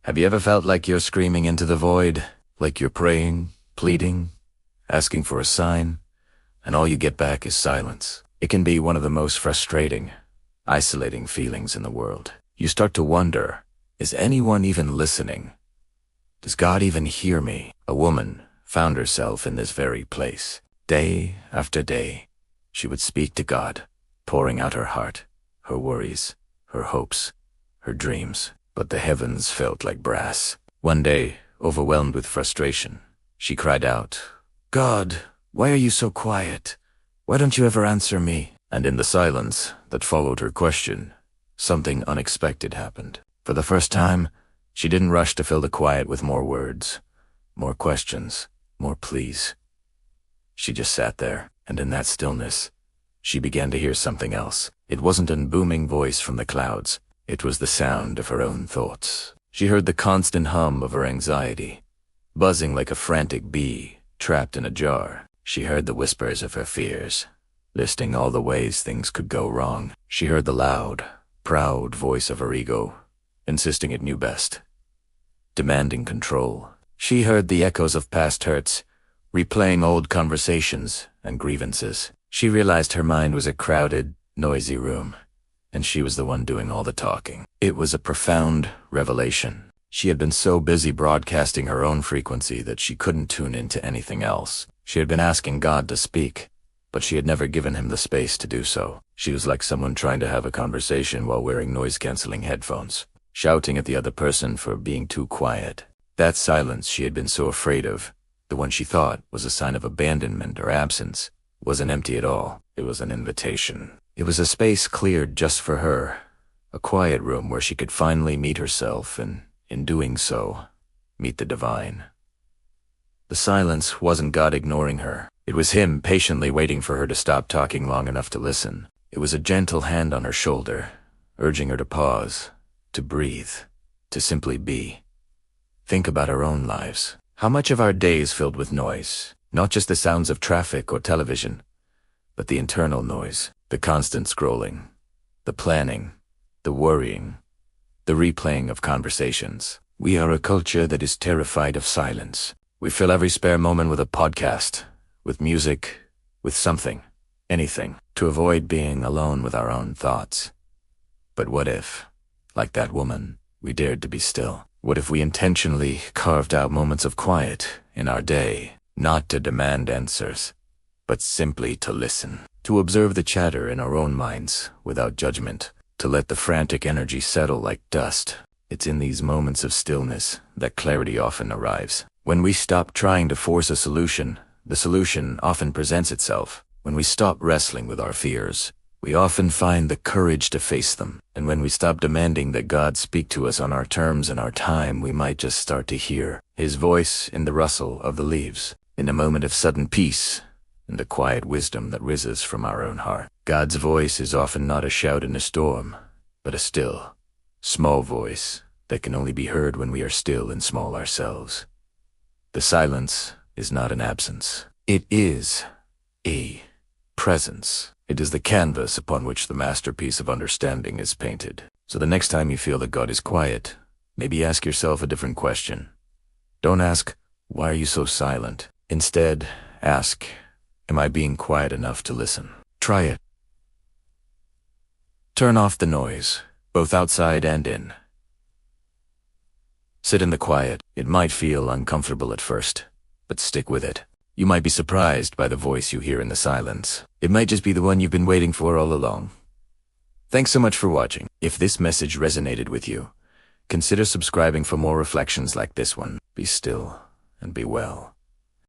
Have you ever felt like you're screaming into the void? Like you're praying, pleading, asking for a sign, and all you get back is silence? It can be one of the most frustrating, isolating feelings in the world. You start to wonder, is anyone even listening? Does God even hear me? A woman found herself in this very place. Day after day, she would speak to God, pouring out her heart, her worries, her hopes, her dreams. But the heavens felt like brass. One day, overwhelmed with frustration, she cried out, "God, why are you so quiet? Why don't you ever answer me?" And in the silence that followed her question, something unexpected happened. For the first time, she didn't rush to fill the quiet with more words, more questions, more pleas. She just sat there, and in that stillness, she began to hear something else. It wasn't a booming voice from the clouds. It was the sound of her own thoughts. She heard the constant hum of her anxiety, buzzing like a frantic bee trapped in a jar. She heard the whispers of her fears, listing all the ways things could go wrong. She heard the loud, proud voice of her ego, insisting it knew best, demanding control. She heard the echoes of past hurts, replaying old conversations and grievances. She realized her mind was a crowded, noisy room, and she was the one doing all the talking. It was a profound revelation. She had been so busy broadcasting her own frequency that she couldn't tune into anything else. She had been asking God to speak, but she had never given him the space to do so. She was like someone trying to have a conversation while wearing noise-canceling headphones, shouting at the other person for being too quiet. That silence she had been so afraid of, the one she thought was a sign of abandonment or absence, wasn't empty at all. It was an invitation. It was a space cleared just for her, a quiet room where she could finally meet herself and, in doing so, meet the divine. The silence wasn't God ignoring her. It was him patiently waiting for her to stop talking long enough to listen. It was a gentle hand on her shoulder, urging her to pause, to breathe, to simply be. Think about our own lives. How much of our day is filled with noise? Not just the sounds of traffic or television, but the internal noise, the constant scrolling, the planning, the worrying, the replaying of conversations. We are a culture that is terrified of silence. We fill every spare moment with a podcast, with music, with something, anything, to avoid being alone with our own thoughts. But what if, like that woman, we dared to be still? What if we intentionally carved out moments of quiet in our day, not to demand answers, but simply to listen, to observe the chatter in our own minds without judgment, to let the frantic energy settle like dust? It's in these moments of stillness that clarity often arrives. When we stop trying to force a solution, the solution often presents itself. When we stop wrestling with our fears, we often find the courage to face them. And when we stop demanding that God speak to us on our terms and our time, we might just start to hear his voice in the rustle of the leaves, in a moment of sudden peace and the quiet wisdom that rises from our own heart. God's voice is often not a shout in a storm, but a still, small voice that can only be heard when we are still and small ourselves. The silence is not an absence. It is a presence. It is the canvas upon which the masterpiece of understanding is painted. So the next time you feel that God is quiet, maybe ask yourself a different question. Don't ask, "Why are you so silent?" Instead, ask, "Am I being quiet enough to listen?" Try it. Turn off the noise, both outside and in. Sit in the quiet. It might feel uncomfortable at first, but stick with it. You might be surprised by the voice you hear in the silence. It might just be the one you've been waiting for all along. Thanks so much for watching. If this message resonated with you, consider subscribing for more reflections like this one. Be still and be well.